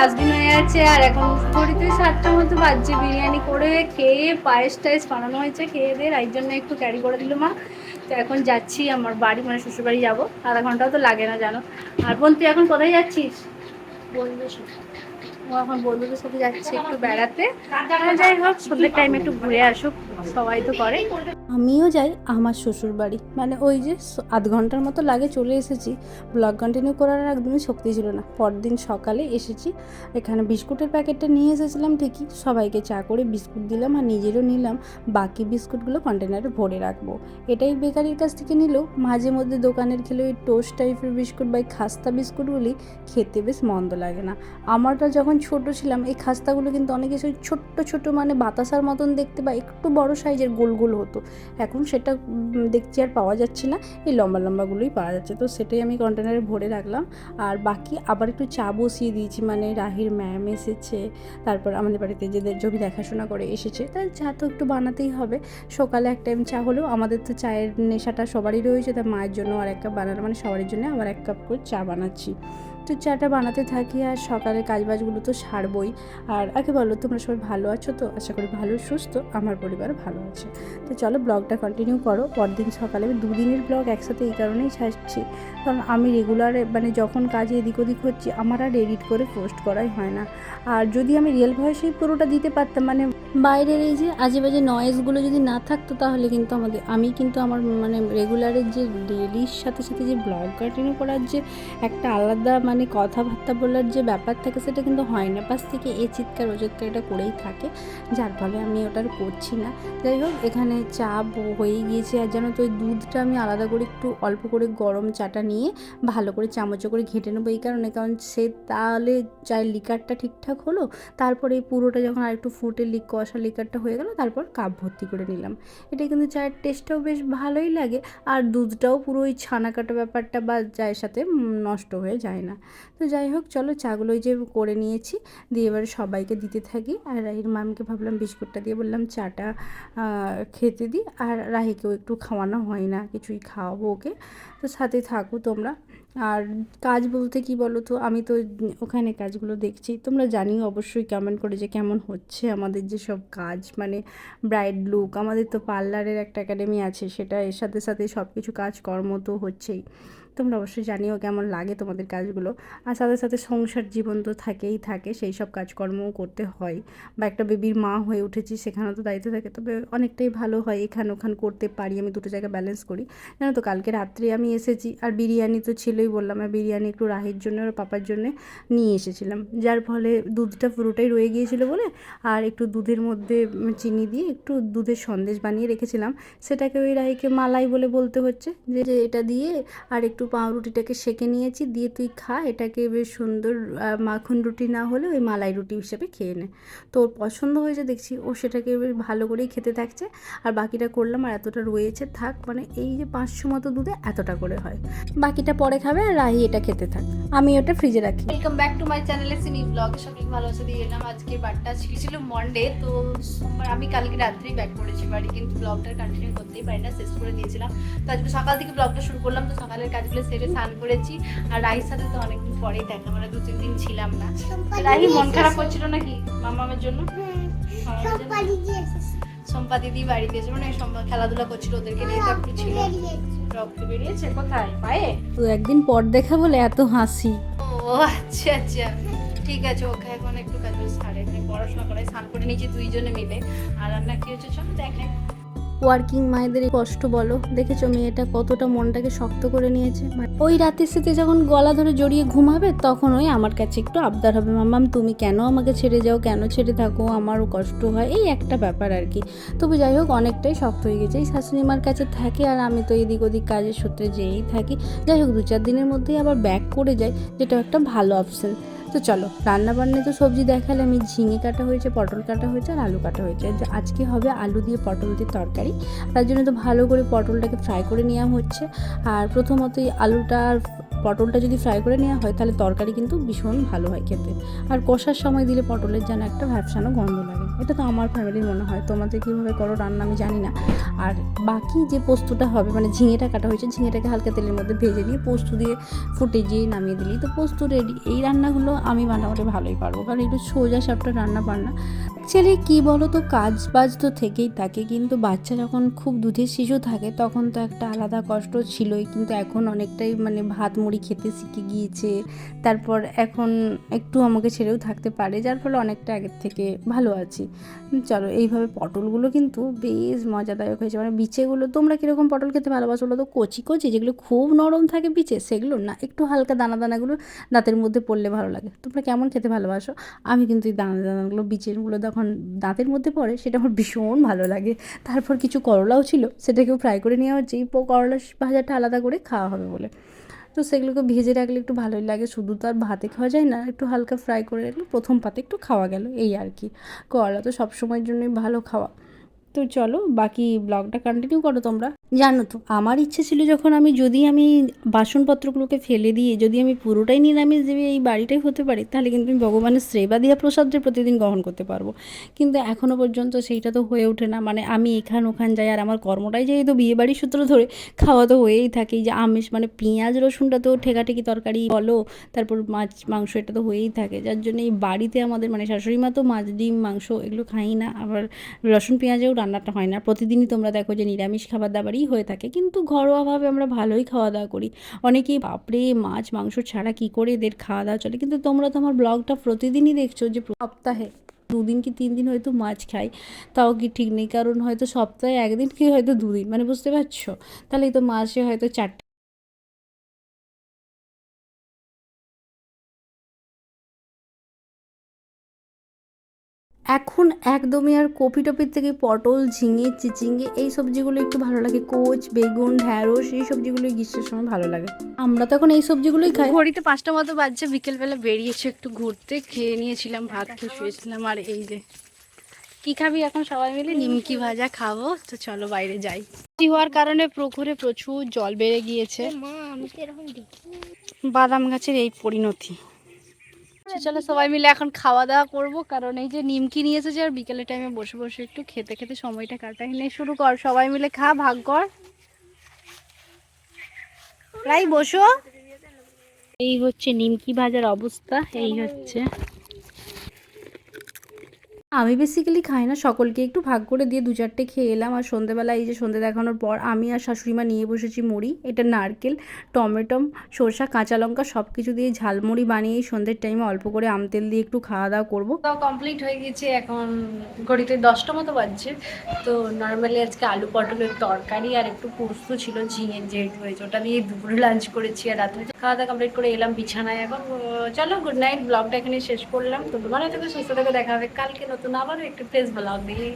Dustbin হয়ে আছে। আর এখন ঘড়িতে 7টার মতো বাজছে। বিরিয়ানি করে খেয়ে পায়েস টায়েস বানানো হয়েছে, খেয়ে দিয়ে এই জন্য একটু ক্যারি করে দিল মা। তো এখন যাচ্ছি আমার বাড়ি, মানে শ্বশুর বাড়ি যাবো। আধা ঘন্টাও তো লাগে না জানো। আর বোন তুই এখন কোথায় যাচ্ছিস? বন্ধুদের সাথে। ও এখন বন্ধুদের সাথে যাচ্ছে একটু বেড়াতে। যাই হোক, সন্ধ্যের টাইমে একটু ঘুরে আসুক, সবাই তো করে। আমিও যাই আমার শ্বশুর বাড়ি, মানে ওই যে আধ ঘন্টার মতো লাগে, চলে এসেছি। ব্লগ কন্টিনিউ করার একদমই শক্তি ছিল না। পরদিন সকালে এসেছি, এখানে বিস্কুটের প্যাকেটটা নিয়ে এসেছিলাম ঠিকই, সবাইকে চা করে বিস্কুট দিলাম আর নিজেরও নিলাম। বাকি বিস্কুটগুলো কন্টেনারে ভরে রাখবো। এটাই বেকারির কাছ থেকে নিলেও মাঝে মধ্যে দোকানের খেলে ওই টোস্ট টাইপের বিস্কুট বা খাস্তা বিস্কুটগুলি খেতে বেশ মন্দ লাগে না। আমারটা যখন ছোট ছিলাম এই খাস্তাগুলো কিন্তু অনেক কিছু ছোট্ট ছোট, মানে বাতাসার মতন দেখতে বা একটু বড় সাইজের গোল গোল হতো। এখন সেটা দেখছি আর পাওয়া যাচ্ছে না, এই লম্বা লম্বাগুলোই পাওয়া যাচ্ছে। তো সেটাই আমি কন্টেনারে ভরে রাখলাম। আর বাকি আবার একটু চা বসিয়ে দিয়েছি, মানে রাহির ম্যাম এসেছে, তারপর আমাদের বাড়িতে যে জমি দেখাশোনা করে এসেছে, তাই চা তো একটু বানাতেই হবে। সকালে এক টাইম চা হলেও আমাদের তো চায়ের নেশাটা সবারই রয়েছে, তাই মায়ের জন্য আর 1 কাপ বানানো, মানে সবার জন্য আবার 1 কাপ করে চা বানাচ্ছি। তো চাটা বানাতে থাকি আর সকালে কাজবাজগুলো তো সারবই। আর আগে বলো, তোমরা সবাই ভালো আছো তো? আশা করি ভালো সুস্থ, আমার পরিবার ভালো আছে। তো চলো ব্লগটা কন্টিনিউ করো। পরদিন সকালে আমি 2 দিনের ব্লগ একসাথে এই কারণেই ছাড়ছি, কারণ আমি রেগুলার, মানে যখন কাজে এদিক ওদিক হচ্ছি আমার আর এডিট করে পোস্ট করাই হয় না। আর যদি আমি রিয়েল ভয়েসেই পুরোটা দিতে পারতাম, মানে বাইরের এই যে আজে বাজে নয়েজগুলো যদি না থাকতো, তাহলে কিন্তু আমি কিন্তু আমার মানে রেগুলারের যে ডেলির সাথে সাথে যে ব্লগ কন্টিনিউ করার যে একটা আলাদা, মানে কথাবার্তা বলার যে ব্যাপার থাকে, সেটা কিন্তু হয় না। পাশ থেকে এ চিৎকার ও চিৎকার এটা করেই থাকে, যার ফলে আমি ওটা করছি না। যাই হোক, এখানে চা হয়েই গিয়েছে। আর জানো তো ওই দুধটা আমি আলাদা করে একটু অল্প করে গরম চাটা নিয়ে ভালো করে চামচে করে ঘেঁটে নেবো, এই কারণে, কারণ সে তাহলে চায়ের লিকারটা ঠিকঠাক হলো। তারপরে এই পুরোটা যখন আর একটু ফুটে কষা লিকারটা হয়ে গেল, তারপর কাপ ভর্তি করে নিলাম। এটা কিন্তু চায়ের টেস্টটাও বেশ ভালোই লাগে। আর দুধটাও পুরো ওই ছানা কাটা ব্যাপারটা বা চায়ের সাথে নষ্ট হয়ে যায় না। তো যাই হোক, চলো চাগুলো ওই যে করে নিয়েছি, দিয়ে এবার সবাইকে দিতে থাকি। আর রাহির মামকে ভাবলাম বিস্কুটটা দিয়ে বললাম চাটা খেতে দিই, আর রাহিকেও একটু খাওয়ানো হয় না, কিছুই খাওয়াবো ওকে। তো সাথে থাকো তোমরা। আর কাজ বলতে কি বলো তো, আমি তো ওখানে কাজগুলো দেখছি, তোমরা জানিও অবশ্যই কমেন্ট করে যে কেমন হচ্ছে আমাদের যে সব কাজ, মানে ব্রাইড লুক। আমাদের তো পার্লারের একটা একাডেমি আছে, সেটা এর সাথে সাথে সব কিছু কাজকর্ম তো হচ্ছেই। তোমরা অবশ্যই জানিও কেমন লাগে তোমাদের কাজগুলো। আর সাথে সাথে সংসার জীবন তো থাকেই থাকে, সেই সব কাজকর্মও করতে হয়। বা একটা বেবির মা হয়ে উঠেছি, সেখানেও তো দায়িত্ব থাকে, তবে অনেকটাই ভালো হয় এখান ওখান করতে পারি, আমি দুটো জায়গায় ব্যালেন্স করি। জানো তো কালকে রাত্রে আমি এসেছি, আর বিরিয়ানি তো ছিলই, বললাম, আর বিরিয়ানি একটু রাহির জন্য আর পাপার জন্য নিয়ে এসেছিলাম, যার ফলে দুধটা পুরোটাই রয়ে গিয়েছিলো বলে, আর একটু দুধের মধ্যে চিনি দিয়ে একটু দুধের সন্দেশ বানিয়ে রেখেছিলাম, সেটাকে ওই রাহিকে মালাই বলে বলতে হচ্ছে, যে এটা দিয়ে আর একটু পাউরুটিটাকে সেঁকে নিয়েছি, দিয়ে তুই খা, এটাকে বেশ সুন্দর মাখন রুটি না হলে ওই মালাই রুটি হিসেবে খেয়ে নে। তো ওর পছন্দ হয়েছে দেখছি, ও সেটাকে বেশ ভালো করেই খেতে থাকছে। আর বাকিটা করলাম, আর এতটা রয়েছে থাক, মানে এই যে 500 মতো দুধে এতটা করে হয়, বাকিটা পরে খাবে আর রাহি এটা খেতে থাক, আমি ওটা ফ্রিজে রাখি। ওয়েলকাম ব্যাক টু মাই চ্যানেলে সিনি ব্লগ। সবাই ভালো আছে দিয়ে এলাম। আজকে বারটা ছিল মন্ডে, তো সোমবার আমি কালকে রাত্রেই ব্যাক করেছি বাড়ি, কিন্তু ব্লগটা কন্টিনিউ করতেই পারি না, শেষ করে দিয়েছিলাম। তো আজকে সকাল থেকে ব্লগটা শুরু করলাম। তো সকালের কাজগুলো সেরে স্নান করেছি, আর রাহির সাথে তো অনেকদিন পরেই দেখা, মানে 2-3 দিন ছিলাম না। রাহি মন খারাপ করছিল নাকি মামামের জন্য? সম্পা দিদি বাড়িতে এসে, মানে খেলাধুলা করছিল, ওদেরকে নিয়ে তো একটু ছিল। রক্ত বেরিয়েছে কোথায়? পায়ে? তো একদিন পর দেখা বলে এত হাসি। ও আচ্ছা আচ্ছা, ঠিক আছে। ওকে এখন একটু কাজ সারে, পড়াশোনা করে স্নান করে নিয়েছি 2 জনে মিলে। আর রান্না কি হচ্ছে চলো দেখে। ওয়ার্কিং মায়েদের কষ্ট বলো, দেখেছো মেয়েটা কতটা মনটাকে শক্ত করে নিয়েছে। ওই রাতের সাথে যখন গলা ধরে জড়িয়ে ঘুমাবে, তখন ওই আমার কাছে একটু আবদার হবে, মাম্মাম তুমি কেন আমাকে ছেড়ে যাও, কেন ছেড়ে থাকো, আমারও কষ্ট হয়, এই একটা ব্যাপার আর কি। তবে যাই হোক, অনেকটাই শক্ত হয়ে গেছে। এই শাশুড়ি মার কাছে থাকে, আর আমি তো এদিক ওদিক কাজের সূত্রে যেয়েই থাকি। যাই হোক, 2-4 দিনের মধ্যেই আবার ব্যাক করে যাই, যেটা একটা ভালো অপশন। তো চলো, রান্নাবান্নায় তো সবজি দেখালে, আমি ঝিঙে কাটা হয়েছে, পটল কাটা হয়েছে, আর আলু কাটা হয়েছে। আজকে হবে আলু দিয়ে পটল দিয়ে তরকারি। তার জন্য তো ভালো করে পটলটাকে ফ্রাই করে নেওয়া হচ্ছে। আর প্রথমতই আলুটা আর পটলটা যদি ফ্রাই করে নেওয়া হয় তাহলে তরকারি কিন্তু ভীষণ ভালো হয় খেতে। আর কষার সময় দিলে পটলের যেন একটা ভ্যাপসানো গন্ধ লাগে। এটা তো আমার ফ্যামিলির মনে হয়, তোমাদের কীভাবে করো রান্না আমি জানি না। আর বাকি যে পোস্তটা হবে, মানে ঝিঙেটা কাটা হয়েছে, ঝিঙেটাকে হালকা তেলের মধ্যে ভেজে নিয়ে পোস্ত দিয়ে ফুটে দিয়ে নামিয়ে দিলেই তো পোস্ত রেডি। এই রান্নাগুলো আমি মোটামুটি ভালোই পারবো, কারণ একটু সোজা সাপটা রান্না বান্না। অ্যাকচুয়ালি কী বলো তো, কাজ বাজ তো থেকেই থাকে, কিন্তু বাচ্চা যখন খুব দুধের শিশু থাকে তখন তো একটা আলাদা কষ্ট ছিলই, কিন্তু এখন অনেকটাই মানে ভাত মুড়ি খেতে শিখে গিয়েছে। তারপর এখন একটু আমাকে ছেড়েও থাকতে পারে, যার ফলে অনেকটা আগের থেকে ভালো আছি। চলো, এইভাবে পটলগুলো কিন্তু বেশ মজাদায়ক হয়েছে। মানে বিচেগুলো, তোমরা কীরকম পটল খেতে ভালোবাসো বলো তো? কচি কচি যেগুলো খুব নরম থাকে বিচে, সেগুলো না, একটু হালকা দানা দানাগুলো দাঁতের মধ্যে পড়লে ভালো লাগে। তোমরা কেমন খেতে ভালোবাসো? আমি কিন্তু এই দানা দানাগুলো, বিচেরগুলো যখন দাঁতের মধ্যে পড়ে সেটা আমার ভীষণ ভালো লাগে। তারপর কিছু করলাও ছিল, সেটাকেও ফ্রাই করে নেওয়া হচ্ছে, এই করলা ভাজাটা আলাদা করে খাওয়া হবে বলে। তো সেগুলোকে ভেজে রাখলে একটু ভালোই লাগে, শুধু তো আর ভাতে খাওয়া যায় না, একটু হালকা ফ্রাই করে রাখলে প্রথম পাতে একটু খাওয়া গেল, এই আর কি। করলা তো সবসময়ের জন্যই ভালো খাওয়া। তো চলো, বাকি ব্লগটা কন্টিনিউ করো তোমরা। জানো তো, আমার ইচ্ছে ছিল যখন যদি আমি বাসনপত্রগুলোকে ফেলে দিয়ে যদি আমি পুরোটাই নিরামিষ দেবে এই বাড়িটাই হতে পারি, তাহলে কিন্তু আমি ভগবানের সেবা দিয়া প্রসাদটা প্রতিদিন গ্রহণ করতে পারবো। কিন্তু এখনও পর্যন্ত সেইটা তো হয়ে ওঠে না। মানে আমি এখান ওখান যাই, আর আমার কর্মটাই যেহেতু বিয়েবাড়ির সূত্র ধরে খাওয়া তো হয়েই থাকে। যে আমিষ মানে পেঁয়াজ রসুনটা তো ঠেকাঠেকি তরকারি বলো, তারপর মাছ মাংস, এটা তো হয়েই থাকে। যার জন্য এই বাড়িতে আমাদের মানে শাশুড়ি মা তো মাছ ডিম মাংস এগুলো খাই না, আবার রসুন পেঁয়াজেও রান্নাটা হয় না। প্রতিদিনই তোমরা দেখো যে নিরামিষ খাবার দাবারই হয়ে থাকে, কিন্তু ঘরোয়াভাবে আমরা ভালোই খাওয়া দাওয়া করি। অনেকেই বাপরে মাছ মাংস ছাড়া কী করে এদের খাওয়া দাওয়া চলে, কিন্তু তোমরা তো আমার ব্লগটা প্রতিদিনই দেখছো যে সপ্তাহে 2 দিন কি 3 দিন হয়তো মাছ খাই, তাও কি ঠিক নেই, কারণ হয়তো সপ্তাহে 1 দিন কি হয়তো 2 দিন, মানে বুঝতে পারছো? তাহলে তো মাসে হয়তো 4। এখন একদমই আর কপি টপির থেকে পটল ঝিঙে চিচিঙ্গে এই সবজিগুলো একটু ভালো লাগে, কোচ বেগুন ঢ্যাঁড়স এই সবজিগুলোই গ্রীষ্মের সময় ভালো লাগে। আমরা তো এখন এই সবজিগুলোই খাই। ঘড়িতে 5টা মতো বাজছে, বিকেলবেলা বেরিয়েছে একটু ঘুরতে, খেয়ে নিয়েছিলাম, ভাত খেয়ে শুয়েছিলাম। আর এই যে কি খাবি এখন সবাই মিলে? নিমকি ভাজা খাবো, তো চলো বাইরে যাই। বৃষ্টি হওয়ার কারণে পুকুরে প্রচুর জল বেড়ে গিয়েছে, বাদাম গাছের এই পরিণতি। চলো সবাই মিলে এখন খাওয়া দাওয়া করবো, কারণ এই যে নিমকি নিয়ে এসেছে, আর বিকেলের টাইমে বসে বসে একটু খেতে খেতে সময়টা কাটাই। নে শুরু কর, সবাই মিলে খা, ভাগ কর, প্রায় বসো। এই হচ্ছে নিমকি ভাজার অবস্থা, এই হচ্ছে। আমি বেসিক্যালি খাই না, সকলকে একটু ভাগ করে দিয়ে 2-4টে খেয়ে এলাম। আর সন্ধ্যেবেলা এই যে সন্ধ্যে দেখানোর পর আমি আর শাশুড়িমা নিয়ে বসেছি মুড়ি। এটা নারকেল, টমেটো, সরষা, কাঁচা লঙ্কা সব কিছু দিয়ে ঝালমুড়ি বানিয়ে সন্ধ্যের টাইমে অল্প করে আম তেল দিয়ে একটু খাওয়া দাওয়া করবো। তো কমপ্লিট হয়ে গেছে, এখন ঘড়িতে 10টা মতো বাজছে। তো নর্মালি আজকে আলু পটলের তরকারি আর একটু পোস্ত ছিল, ঝিঙের যেহেতু হয়েছে, ওটা দিয়ে দুপুরে লাঞ্চ করেছি। আর রাত্রে খাওয়া দাওয়া কমপ্লিট করে এলাম বিছানায়। এখন চলো গুড নাইট, ব্লগটা এখানে শেষ করলাম। তো ভালো থেকে সুস্থ থেকে দেখা হবে কালকে নতুন আবারও একটু ফ্রেশ ব্লগ দিয়ে।